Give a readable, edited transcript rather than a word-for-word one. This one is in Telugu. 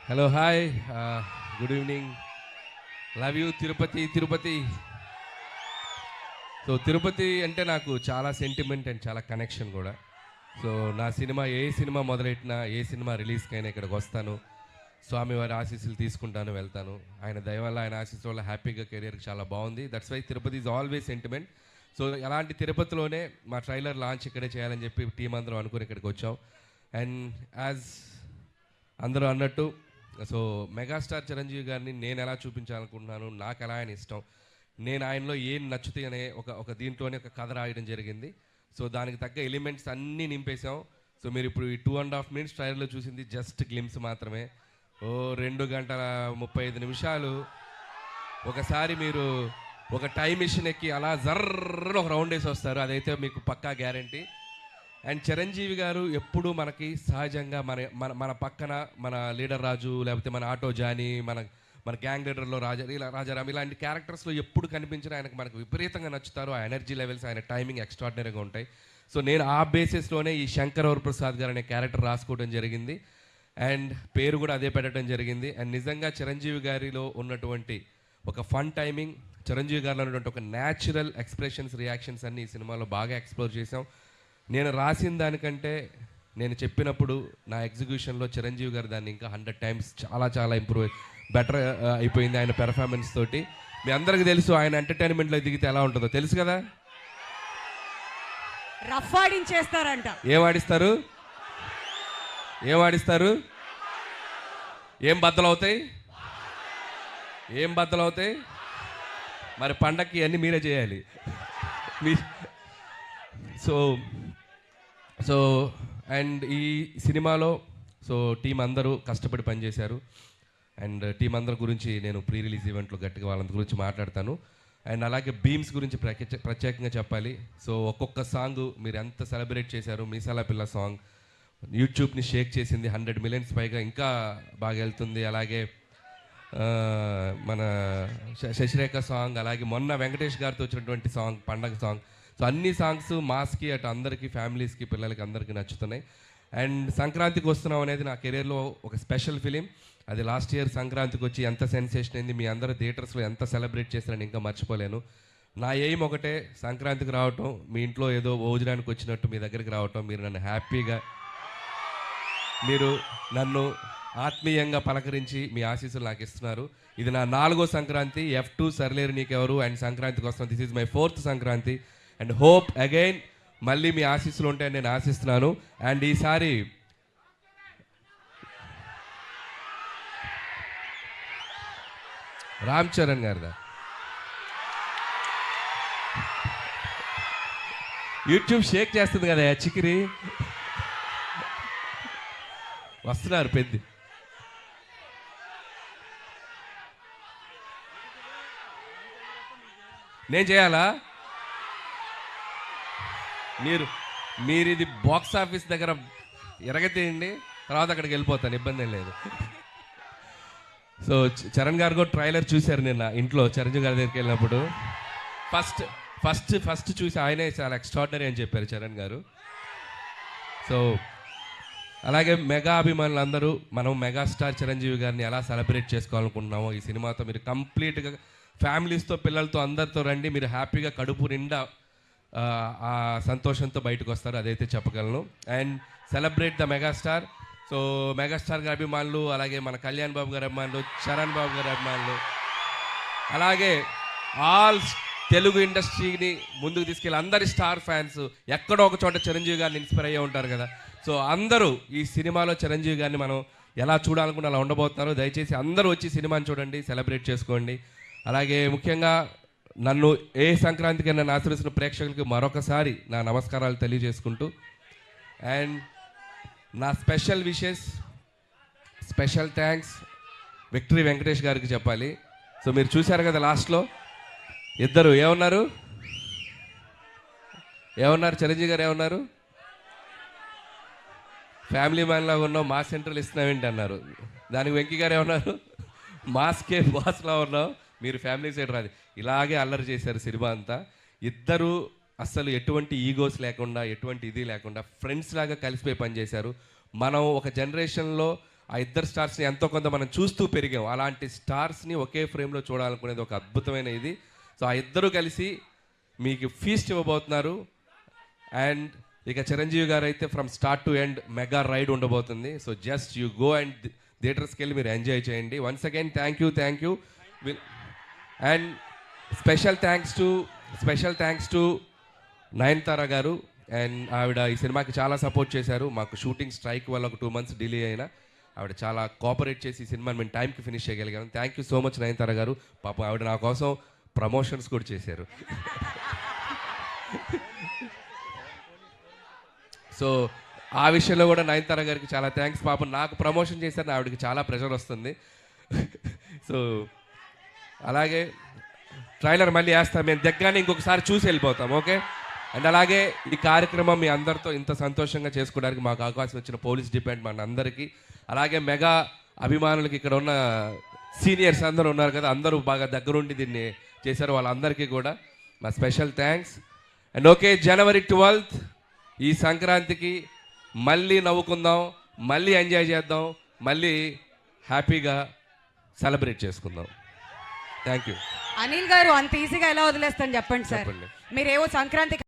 Hello hi, good evening. Love you Tirupati Tirupati. So Tirupati అంటే నాకు చాలా సెంటిమెంట్ అండ్ చాలా కనెక్షన్ కూడా. సో నా సినిమా ఏ సినిమా మొదలెట్టినా, ఏ సినిమా రిలీజ్కైనా ఇక్కడికి వస్తాను, స్వామివారి ఆశీస్సులు తీసుకుంటాను, వెళ్తాను. ఆయన దయ వల్ల, ఆయన ఆశీస్సుల వల్ల హ్యాపీగా కెరియర్కి చాలా బాగుంది. That's why Tirupati is always sentiment. So అలాంటి తిరుపతిలోనే మా ట్రైలర్ లాంచ్ ఇక్కడే చేయాలని చెప్పి టీం అందరం అనుకుని ఇక్కడికి వచ్చాం. అండ్ యాజ్ అందరూ అన్నట్టు, సో మెగాస్టార్ చిరంజీవి గారిని నేను ఎలా చూపించాలనుకుంటున్నాను, నాకు ఎలా ఆయన ఇష్టం, నేను ఆయనలో ఏం నచ్చుతాయి అనే ఒక దీంట్లోనే ఒక కథ రాయడం జరిగింది. సో దానికి తగ్గ ఎలిమెంట్స్ అన్నీ నింపేశాం. సో మీరు ఇప్పుడు ఈ 2.5 minutes ట్రైలర్లో చూసింది జస్ట్ గ్లిమ్స్ మాత్రమే. 2 గంటల 35 నిమిషాలు ఒకసారి మీరు ఒక టైం మిషన్ ఎక్కి అలా జర్రని ఒక రౌండ్ వేసి వస్తారు. అదైతే మీకు పక్కా గ్యారంటీ. అండ్ చిరంజీవి గారు ఎప్పుడు మనకి సహజంగా మన మన మన పక్కన మన లీడర్ రాజు, లేకపోతే మన ఆటో జానీ, మన మన గ్యాంగ్ లీడర్లో రాజారాం ఇలాంటి క్యారెక్టర్స్లో ఎప్పుడు కనిపించిన ఆయనకు మనకు విపరీతంగా నచ్చుతారు. ఆ ఎనర్జీ లెవెల్స్, ఆయన టైమింగ్ ఎక్స్ట్రాడినరీగా ఉంటాయి. సో నేను ఆ బేసిస్లోనే ఈ శంకర్ వరప్రసాద్ గారు అనే క్యారెక్టర్ రాసుకోవడం జరిగింది. అండ్ పేరు కూడా అదే పెట్టడం జరిగింది. అండ్ నిజంగా చిరంజీవి గారిలో ఉన్నటువంటి ఒక ఫన్ టైమింగ్, చిరంజీవి గారిలో ఉన్నటువంటి ఒక న్యాచురల్ ఎక్స్ప్రెషన్స్, రియాక్షన్స్ అన్ని ఈ సినిమాలో బాగా ఎక్స్ప్లోర్ చేసాం. నేను రాసిన దానికంటే నేను చెప్పినప్పుడు నా ఎగ్జిక్యూషన్లో చిరంజీవి గారు దాన్ని ఇంకా 100 times చాలా చాలా ఇంప్రూవ్ బెటర్ అయిపోయింది ఆయన పెర్ఫార్మెన్స్ తోటి. మీ అందరికీ తెలుసు ఆయన ఎంటర్టైన్మెంట్లో దిగితే ఎలా ఉంటుందో తెలుసు కదా. రఫ్ ఆడించేస్తారంట. ఏం ఆడిస్తారు, ఏం ఆడిస్తారు, ఏం బద్దలవుతాయి, ఏం బద్దలవుతాయి. మరి పండక్కి అన్నీ మీరే చేయాలి. మీ సో అండ్ ఈ సినిమాలో సో టీం అందరూ కష్టపడి పనిచేశారు. అండ్ టీం అందరి గురించి నేను ప్రీ రిలీజ్ ఈవెంట్లో గట్టిగా వాళ్ళ గురించి మాట్లాడతాను. అండ్ అలాగే బీమ్స్ గురించి ప్రత్యేకంగా చెప్పాలి. సో ఒక్కొక్క సాంగ్ మీరు ఎంత సెలబ్రేట్ చేశారు. మీసాల పిల్ల సాంగ్ యూట్యూబ్ని షేక్ చేసింది, 100 million పైగా ఇంకా బాగా వెళ్తుంది. అలాగే మన శశిరేఖ సాంగ్, అలాగే మొన్న వెంకటేష్ గారితో వచ్చినటువంటి సాంగ్ పండగ సాంగ్. సో అన్ని సాంగ్స్ మాస్కి అటు అందరికీ, ఫ్యామిలీస్కి, పిల్లలకి అందరికీ నచ్చుతున్నాయి. అండ్ సంక్రాంతికి వస్తున్నాం అనేది నా కెరీర్లో ఒక స్పెషల్ ఫిలిం. అది లాస్ట్ ఇయర్ సంక్రాంతికి వచ్చి ఎంత సెన్సేషన్ అయింది, మీ అందరూ థియేటర్స్లో ఎంత సెలబ్రేట్ చేశారని ఇంకా మర్చిపోలేను. నా ఎయిమ్ ఒకటే, సంక్రాంతికి రావటం, మీ ఇంట్లో ఏదో భోజనానికి వచ్చినట్టు మీ దగ్గరికి రావటం, మీరు నన్ను హ్యాపీగా, మీరు నన్ను ఆత్మీయంగా పలకరించి మీ ఆశీస్సులు నాకు ఇస్తున్నారు. ఇది నా 4వ సంక్రాంతి. F2 సర్లేరు నీకెవరు అండ్ సంక్రాంతికి వస్తున్నాను. This is my 4th Sankranti. And hope again మళ్ళీ మీ ఆశీస్సులు ఉంటాయని నేను ఆశిస్తున్నాను. అండ్ ఈసారి రామ్ చరణ్ గారిదా యూట్యూబ్ షేక్ చేస్తుంది కదా చికిరి, వస్తున్నారు పెద్ద. నేను చేయాలా? మీరు ఇది బాక్స్ ఆఫీస్ దగ్గర ఎరగతీయండి, తర్వాత అక్కడికి వెళ్ళిపోతాను, ఇబ్బంది ఏం లేదు. సో చరణ్ గారు కూడా ట్రైలర్ చూశారు నిన్న ఇంట్లో చిరంజీవి గారి దగ్గరికి వెళ్ళినప్పుడు. ఫస్ట్ చూసి ఆయనే చాలా ఎక్స్ట్రాడినరీ అని చెప్పారు చరణ్ గారు. సో అలాగే మెగా అభిమానులు అందరూ మనం మెగాస్టార్ చిరంజీవి గారిని ఎలా సెలబ్రేట్ చేసుకోవాలనుకుంటున్నామో ఈ సినిమాతో మీరు కంప్లీట్గా ఫ్యామిలీస్తో, పిల్లలతో అందరితో రండి. మీరు హ్యాపీగా కడుపు నిండా ఆ సంతోషంతో బయటకు వస్తారు, అదైతే చెప్పగలను. And celebrate the megastar. So megastar గారి అభిమానులు, అలాగే మన కళ్యాణ్ బాబు గారి అభిమానులు, చరణ్ బాబు గారి అభిమానులు, అలాగే ఆల్ తెలుగు ఇండస్ట్రీని ముందుకు తీసుకెళ్ళి అందరి స్టార్ ఫ్యాన్స్ ఎక్కడో ఒక చోట చిరంజీవి గారిని ఇన్స్పైర్ అయ్యే ఉంటారు కదా. సో అందరూ ఈ సినిమాలో చిరంజీవి గారిని మనం ఎలా చూడాలనుకుని అలా ఉండబోతున్నారు. దయచేసి అందరూ వచ్చి సినిమాని చూడండి, సెలబ్రేట్ చేసుకోండి. అలాగే ముఖ్యంగా నన్ను ఏ సంక్రాంతికి నన్ను ఆశీర్వదిస్తున్న ప్రేక్షకులకి మరొకసారి నా నమస్కారాలు తెలియజేసుకుంటూ, అండ్ నా special wishes, special thanks victory Venkatesh గారికి చెప్పాలి. సో మీరు చూశారు కదా లాస్ట్లో ఇద్దరు ఏమన్నారు చిరంజీవి గారు ఏమన్నారు, ఫ్యామిలీ మ్యాన్ లాగా ఉన్నావు, మాస్ సెంట్రల్ ఇస్తున్నావేంటి అన్నారు. దానికి వెంకీ గారు ఏమన్నారు, మాస్కే బాస్లా ఉన్నావు, మీరు ఫ్యామిలీ సైడ్ రాదు. ఇలాగే అల్లరి చేశారు సినిమా అంతా. ఇద్దరు అస్సలు ఎటువంటి ఈగోస్ లేకుండా, ఎటువంటి ఇది లేకుండా ఫ్రెండ్స్ లాగా కలిసిపోయి పనిచేశారు. మనం ఒక జనరేషన్లో ఆ ఇద్దరు స్టార్స్ని ఎంతో కొంత మనం చూస్తూ పెరిగాం. అలాంటి స్టార్స్ని ఒకే ఫ్రేమ్లో చూడాలనుకునేది ఒక అద్భుతమైన ఇది. సో ఆ ఇద్దరు కలిసి మీకు ఫీస్ట్ ఇవ్వబోతున్నారు. అండ్ ఇక చిరంజీవి గారు అయితే from start to end mega ride ఉండబోతుంది. So just you go and థియేటర్స్కి వెళ్ళి మీరు ఎంజాయ్ చేయండి. Once again thank you. And special thanks to Nayanthara garu. And ఆవిడ ఈ సినిమాకి చాలా సపోర్ట్ చేశారు. మాకు షూటింగ్ స్ట్రైక్ వల్ల ఒక 2 months డిలే అయినా ఆవిడ చాలా కోఆపరేట్ చేసి ఈ సినిమాని మేము టైంకి ఫినిష్ చేయగలిగాము. Thank you so much Nayanthara garu. పాపం ఆవిడ నా కోసం ప్రమోషన్స్ కూడా చేశారు. సో ఆ విషయంలో కూడా నయనతార గారికి చాలా థ్యాంక్స్. పాపం నాకు ప్రమోషన్ చేశారు, ఆవిడకి చాలా ప్రెషర్ వస్తుంది. సో అలాగే ట్రైలర్ మళ్ళీ వేస్తాం మేము దగ్గరనే, ఇంకొకసారి చూసి వెళ్ళిపోతాం. ఓకే. అండ్ అలాగే ఈ కార్యక్రమం మీ అందరితో ఇంత సంతోషంగా చేసుకోవడానికి మాకు అవకాశం ఇచ్చిన పోలీస్ డిపార్ట్మెంట్ అందరికీ, అలాగే మెగా అభిమానులకి, ఇక్కడ ఉన్న సీనియర్స్ అందరూ ఉన్నారు కదా, అందరూ బాగా దగ్గరుండి దీన్ని చేశారు, వాళ్ళందరికీ కూడా మా special thanks. And okay, January 12th ఈ సంక్రాంతికి మళ్ళీ నవ్వుకుందాం, మళ్ళీ ఎంజాయ్ చేద్దాం, మళ్ళీ హ్యాపీగా సెలబ్రేట్ చేసుకుందాం. Thank you. అనిల్ గారు అంత ఈజీగా ఎలా వదిలేస్తాను చెప్పండి సార్. చెప్పండి. మీరేవో సంక్రాంతి